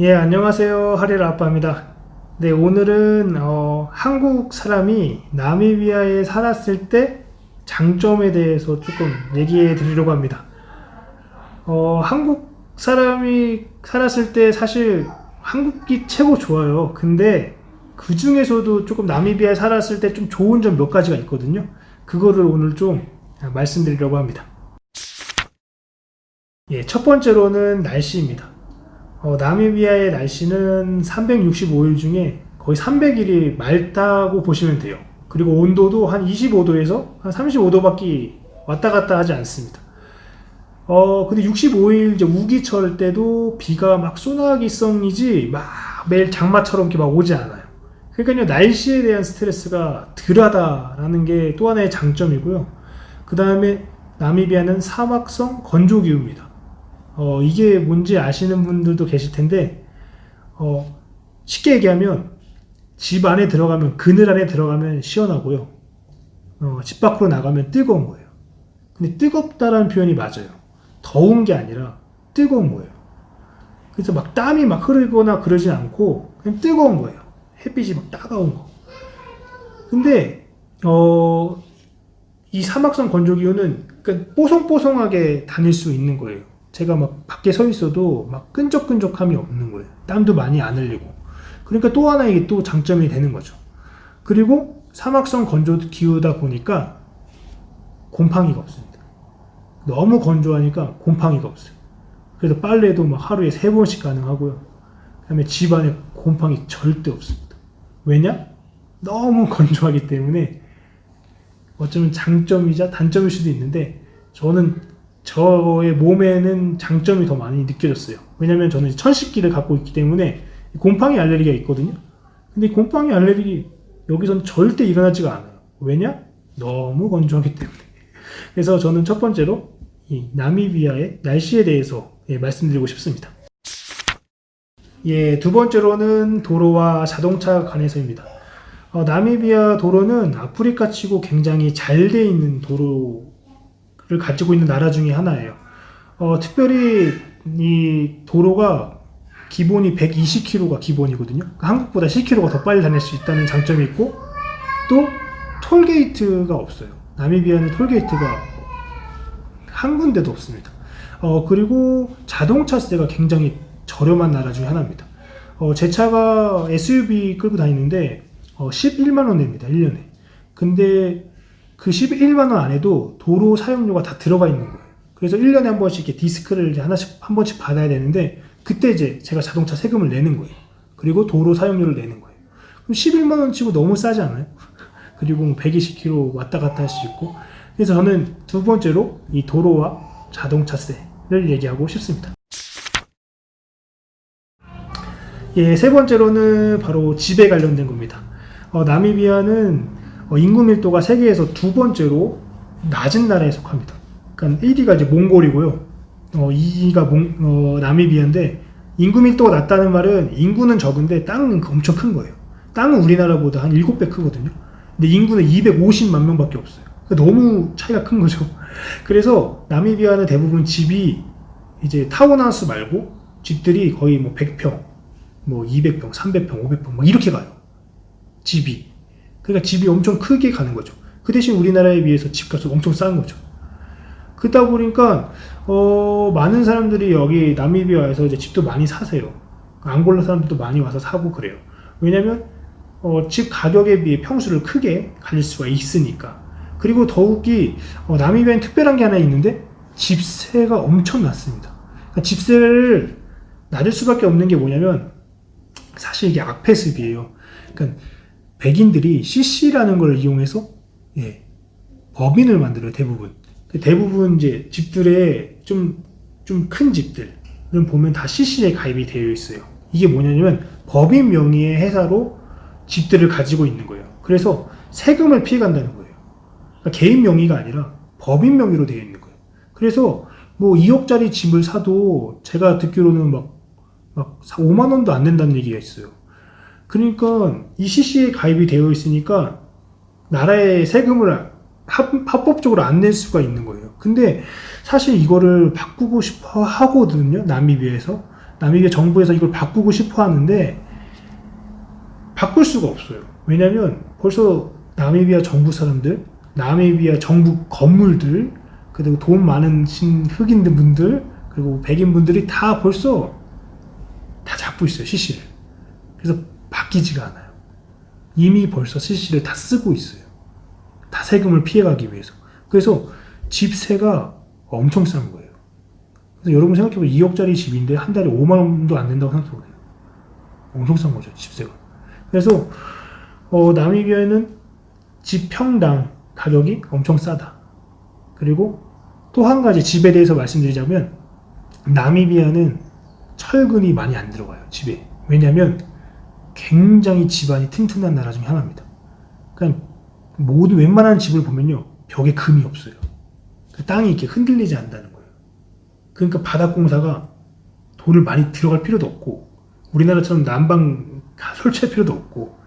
예, 안녕하세요. 하리라 아빠입니다. 네, 오늘은 한국 사람이 나미비아에 살았을 때 장점에 대해서 조금 얘기해 드리려고 합니다. 한국 사람이 살았을 때 사실 한국이 최고 좋아요. 근데 그 중에서도 조금 나미비아에 살았을 때 좀 좋은 점 몇 가지가 있거든요. 그거를 오늘 좀 말씀드리려고 합니다. 예, 첫 번째로는 날씨입니다. 나미비아의 날씨는 365일 중에 거의 300일이 맑다고 보시면 돼요. 그리고 온도도 한 25도에서 한 35도밖에 왔다 갔다 하지 않습니다. 근데 65일 이제 우기철 때도 비가 막 소나기성이지 막 매일 장마처럼 이렇게 막 오지 않아요. 그러니까요, 날씨에 대한 스트레스가 덜하다라는 게 또 하나의 장점이고요. 그 다음에 나미비아는 사막성 건조기후입니다. 이게 뭔지 아시는 분들도 계실 텐데, 쉽게 얘기하면 집 안에 들어가면, 그늘 안에 들어가면 시원하고요. 집 밖으로 나가면 뜨거운 거예요. 근데 뜨겁다라는 표현이 맞아요. 더운 게 아니라 뜨거운 거예요. 그래서 막 땀이 막 흐르거나 그러진 않고 그냥 뜨거운 거예요. 햇빛이 막 따가운 거. 근데 이 사막성 건조기후는 그러니까 뽀송뽀송하게 다닐 수 있는 거예요. 제가 막 밖에 서 있어도 막 끈적끈적함이 없는 거예요. 땀도 많이 안 흘리고. 그러니까 또 하나 이게 또 장점이 되는 거죠. 그리고 사막성 건조 기후다 보니까 곰팡이가 없습니다. 너무 건조하니까 곰팡이가 없어요. 그래서 빨래도 막 하루에 3번씩 가능하고요. 그 다음에 집 안에 곰팡이 절대 없습니다. 왜냐? 너무 건조하기 때문에 어쩌면 장점이자 단점일 수도 있는데, 저는 저의 몸에는 장점이 더 많이 느껴졌어요. 왜냐면 저는 천식기를 갖고 있기 때문에 곰팡이 알레르기가 있거든요. 근데 곰팡이 알레르기 여기선 절대 일어나지가 않아요. 왜냐? 너무 건조하기 때문에. 그래서 저는 첫 번째로 이 나미비아의 날씨에 대해서 말씀드리고 싶습니다. 예, 두 번째로는 도로와 자동차 관해서입니다. 나미비아 도로는 아프리카 치고 굉장히 잘 돼 있는 도로를 가지고 있는 나라 중에 하나예요. 특별히 이 도로가 기본이 120km가 기본이거든요. 그러니까 한국보다 10km가 더 빨리 다닐 수 있다는 장점이 있고, 또 톨게이트가 없어요. 나미비아는 톨게이트가 한 군데도 없습니다. 그리고 자동차세가 굉장히 저렴한 나라 중에 하나입니다. 제 차가 SUV 끌고 다니는데 11만원 냅니다. 1년에. 근데 그 11만원 안에도 도로 사용료가 다 들어가 있는 거예요. 그래서 1년에 한 번씩 이렇게 디스크를 한 번씩 받아야 되는데, 그때 이제 제가 자동차 세금을 내는 거예요. 그리고 도로 사용료를 내는 거예요. 그럼 11만원 치고 너무 싸지 않아요? 그리고 120km 왔다 갔다 할 수 있고. 그래서 저는 두 번째로 이 도로와 자동차세를 얘기하고 싶습니다. 예, 세 번째로는 바로 집에 관련된 겁니다. 나미비아는 인구 밀도가 세계에서 두 번째로 낮은 나라에 속합니다. 그러니까 1위가 이제 몽골이고요. 2위가 나미비아인데, 인구 밀도가 낮다는 말은 인구는 적은데 땅은 엄청 큰 거예요. 땅은 우리나라보다 한 7배 크거든요. 근데 인구는 250만 명밖에 없어요. 그러니까 너무 차이가 큰 거죠. 그래서 나미비아는 대부분 집이 이제 타운하우스 말고 집들이 거의 뭐 100평, 뭐 200평, 300평, 500평 막 이렇게 가요. 집이. 그러니까 집이 엄청 크게 가는 거죠. 그 대신 우리나라에 비해서 집값은 엄청 싼 거죠. 그러다 보니까 많은 사람들이 여기 나미비아에서 이제 집도 많이 사세요. 앙골라 사람들도 많이 와서 사고 그래요. 왜냐면 집 가격에 비해 평수를 크게 가질 수가 있으니까. 그리고 더욱이 나미비아는 특별한 게 하나 있는데, 집세가 엄청 낮습니다. 그러니까 집세를 낮을 수밖에 없는 게 뭐냐면, 사실 이게 악패습이에요. 그러니까 백인들이 CC라는 걸 이용해서 법인을 만들어요. 대부분 이제 집들에 좀 큰 집들은 보면 다 CC에 가입이 되어 있어요. 이게 뭐냐면 법인 명의의 회사로 집들을 가지고 있는 거예요. 그래서 세금을 피해간다는 거예요. 그러니까 개인 명의가 아니라 법인 명의로 되어 있는 거예요. 그래서 뭐 2억짜리 집을 사도 제가 듣기로는 막 5만 원도 안 낸다는 얘기가 있어요. 그러니까 이 CC에 가입이 되어 있으니까 나라의 세금을 합법적으로 안 낼 수가 있는 거예요. 근데 사실 이거를 바꾸고 싶어 하거든요, 나미비아에서. 나미비아 정부에서 이걸 바꾸고 싶어 하는데 바꿀 수가 없어요. 왜냐면 벌써 나미비아 정부 사람들, 나미비아 정부 건물들, 그리고 돈 많으신 흑인 분들, 그리고 백인 분들이 다 벌써 다 잡고 있어요, CC를. 그래서 바뀌지가 않아요. 이미 벌써 CC를 다 쓰고 있어요. 다 세금을 피해가기 위해서. 그래서 집세가 엄청 싼 거예요. 그래서 여러분 생각해보면 2억짜리 집인데 한 달에 5만 원도 안 된다고 생각해보세요. 엄청 싼 거죠, 집세가. 그래서 나미비아에는 집 평당 가격이 엄청 싸다. 그리고 또 한 가지 집에 대해서 말씀드리자면 나미비아는 철근이 많이 안 들어가요, 집에. 왜냐면 굉장히 집안이 튼튼한 나라 중에 하나입니다. 그러니까 모든 웬만한 집을 보면요, 벽에 금이 없어요. 그 땅이 이렇게 흔들리지 않는다는 거예요. 그러니까 바닥공사가 돈을 많이 들어갈 필요도 없고, 우리나라처럼 난방 설치할 필요도 없고,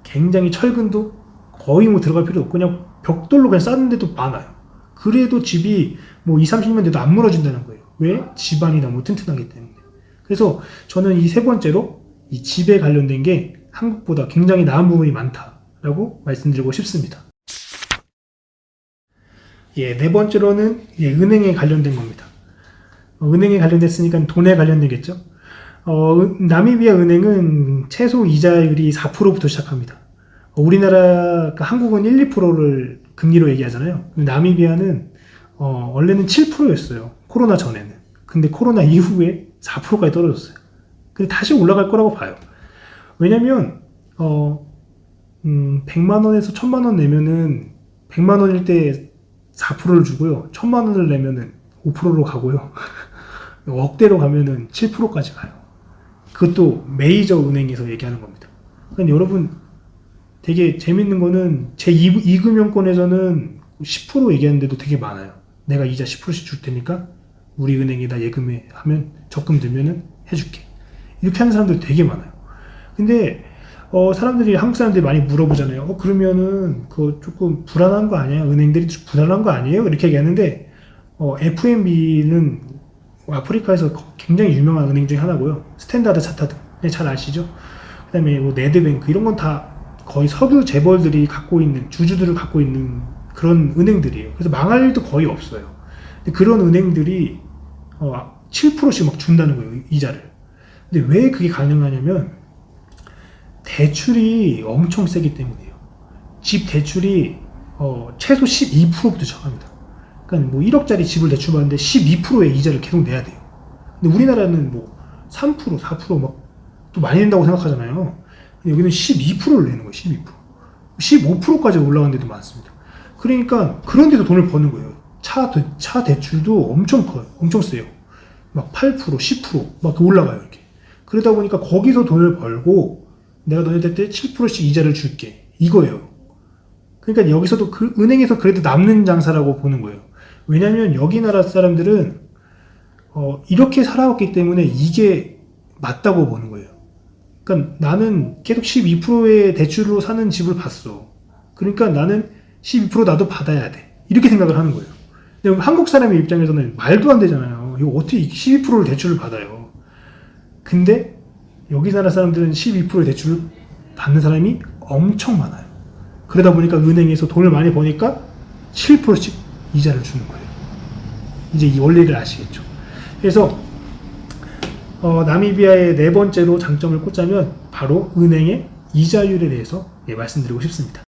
굉장히 철근도 거의 뭐 들어갈 필요도 없고, 그냥 벽돌로 그냥 쌓는데도 많아요. 그래도 집이 뭐 20, 30년 돼도 안 무너진다는 거예요. 왜? 집안이 너무 튼튼하기 때문에. 그래서 저는 이 세 번째로 이 집에 관련된 게 한국보다 굉장히 나은 부분이 많다라고 말씀드리고 싶습니다. 네 번째로는 은행에 관련된 겁니다. 은행에 관련됐으니까 돈에 관련되겠죠. 나미비아 은행은 최소 이자율이 4%부터 시작합니다. 우리나라, 한국은 1, 2%를 금리로 얘기하잖아요. 나미비아는 원래는 7%였어요. 코로나 전에는. 근데 코로나 이후에 4%까지 떨어졌어요. 근데 다시 올라갈 거라고 봐요. 왜냐면 100만 원에서 1000만 원 내면은 100만 원일 때 4%를 주고요. 1000만 원을 내면은 5%로 가고요. 억대로 가면은 7%까지 가요. 그것도 메이저 은행에서 얘기하는 겁니다. 그러니까 여러분 되게 재밌는 거는 제 2금융권에서는 10% 얘기하는데도 되게 많아요. 내가 이자 10%씩 줄 테니까 우리 은행에다 예금에 하면 적금 들면은 해줄게. 이렇게 하는 사람들 되게 많아요. 근데 사람들이, 한국 사람들이 많이 물어보잖아요. 그러면은 그거 조금 불안한 거 아니에요? 은행들이 불안한 거 아니에요? 이렇게 얘기하는데 FNB는 아프리카에서 굉장히 유명한 은행 중에 하나고요. 스탠다드 차타드 잘 아시죠? 그 다음에 뭐 네드뱅크 이런 건 다 거의 석유 재벌들이 갖고 있는, 주주들을 갖고 있는 그런 은행들이에요. 그래서 망할 일도 거의 없어요. 근데 그런 은행들이 7%씩 막 준다는 거예요, 이자를. 근데 왜 그게 가능하냐면 대출이 엄청 세기 때문이에요. 집 대출이 최소 12%부터 시작합니다. 그러니까 뭐 1억짜리 집을 대출받는데 12%의 이자를 계속 내야 돼요. 근데 우리나라는 뭐 3%, 4% 막 또 많이 낸다고 생각하잖아요. 근데 여기는 12%를 내는 거예요. 12%. 15%까지 올라간 데도 많습니다. 그러니까 그런 데도 돈을 버는 거예요. 차 대출도 엄청 커요. 엄청 세요. 막 8%, 10% 막 올라가요, 이렇게. 그러다 보니까 거기서 돈을 벌고 내가 너네들한테 7%씩 이자를 줄게. 이거예요. 그러니까 여기서도 은행에서 그래도 남는 장사라고 보는 거예요. 왜냐면 여기 나라 사람들은 이렇게 살아왔기 때문에 이게 맞다고 보는 거예요. 그러니까 나는 계속 12%의 대출로 사는 집을 봤어. 그러니까 나는 12% 나도 받아야 돼. 이렇게 생각을 하는 거예요. 근데 한국 사람의 입장에서는 말도 안 되잖아요. 이거 어떻게 12%를 대출을 받아요. 근데 여기 나라 사람들은 12%의 대출을 받는 사람이 엄청 많아요. 그러다 보니까 은행에서 돈을 많이 버니까 7%씩 이자를 주는 거예요. 이제 이 원리를 아시겠죠. 그래서 나미비아의 네 번째로 장점을 꽂자면 바로 은행의 이자율에 대해서 말씀드리고 싶습니다.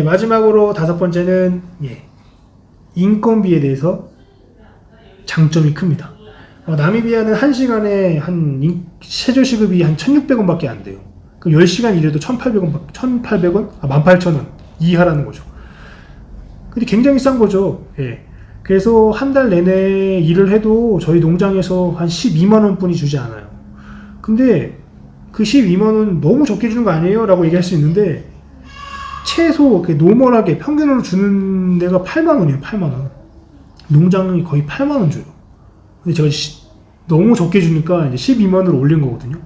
마지막으로 다섯 번째는 인건비에 대해서 장점이 ክ입니다. 나미비아는 1시간에 최저시급이 한 1,600원밖에 안 돼요. 그럼 10시간 일해도 1,800원, 18,000원 이하라는 거죠. 근데 굉장히 싼 거죠. 그래서 한 달 내내 일을 해도 저희 농장에서 한 12만원 뿐이 주지 않아요. 근데 그 12만원 너무 적게 주는 거 아니에요? 라고 얘기할 수 있는데 최소 노멀하게 평균으로 주는 데가 8만원이에요. 8만원. 농장이 거의 8만원 줘요. 근데 제가 너무 적게 주니까 이제 12만원으로 올린 거거든요.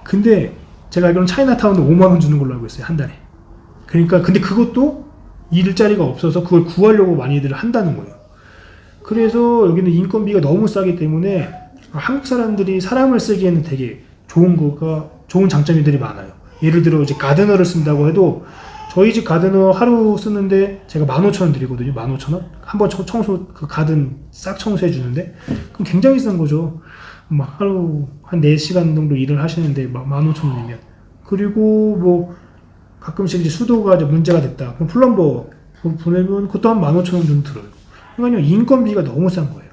근데 제가 알기로는 차이나타운은 5만원 주는 걸로 알고 있어요. 한 달에. 그러니까 근데 그것도 일자리가 없어서 그걸 구하려고 많이들 한다는 거예요. 그래서 여기는 인건비가 너무 싸기 때문에 한국 사람들이 사람을 쓰기에는 되게 좋은 장점들이 많아요. 예를 들어 이제 가드너를 쓴다고 해도 저희 집 가드너 하루 쓰는데 제가 15,000원 드리거든요. 15,000원? 한번 청소, 그 가든 싹 청소해 주는데 그럼 굉장히 싼 거죠. 막 하루 한 4시간 정도 일을 하시는데 막 15,000원이면. 그리고 뭐 가끔씩 이제 수도가 이제 문제가 됐다. 그럼 플럼버 보내면 그것도 한 15,000원 정도 들어요. 그러니까 인건비가 너무 싼 거예요.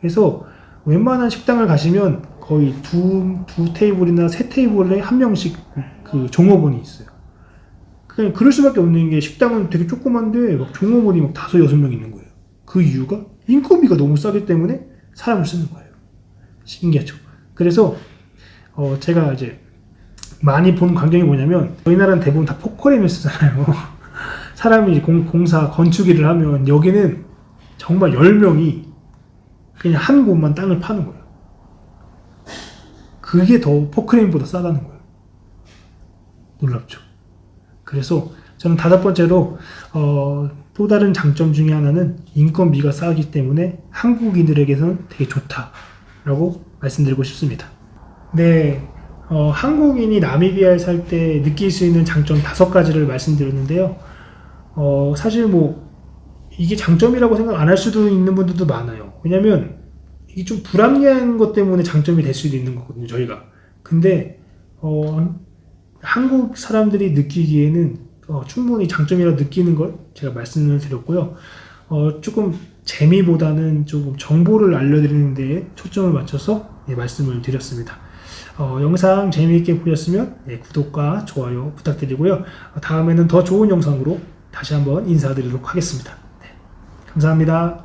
그래서 웬만한 식당을 가시면 거의 두 테이블이나 세 테이블에 한 명씩 그 종업원이 있어요. 그냥 그럴 수밖에 없는 게 식당은 되게 조그만데 막 종업원이 막 5-6명 있는 거예요. 그 이유가 인건비가 너무 싸기 때문에 사람을 쓰는 거예요. 신기하죠. 그래서 제가 이제 많이 본 광경이 뭐냐면 저희 나라는 대부분 다 포크레인을 쓰잖아요. 사람이 공사 건축 일을 하면 여기는 정말 10명이 그냥 한 곳만 땅을 파는 거예요. 그게 더 포크레인보다 싸다는 거예요. 놀랍죠. 그래서 저는 5번째로 또 다른 장점 중에 하나는 인건비가 싸기 때문에 한국인들에게서는 되게 좋다라고 말씀드리고 싶습니다. 네, 한국인이 나미비아에 살 때 느낄 수 있는 장점 5가지를 말씀드렸는데요. 사실 뭐 이게 장점이라고 생각 안 할 수도 있는 분들도 많아요. 왜냐면 이게 좀 불합리한 것 때문에 장점이 될 수도 있는 거거든요, 저희가. 근데 한국 사람들이 느끼기에는 충분히 장점이라고 느끼는 걸 제가 말씀을 드렸고요. 조금 재미보다는 조금 정보를 알려드리는 데에 초점을 맞춰서 말씀을 드렸습니다. 영상 재미있게 보셨으면 구독과 좋아요 부탁드리고요. 다음에는 더 좋은 영상으로 다시 한번 인사드리도록 하겠습니다. 네, 감사합니다.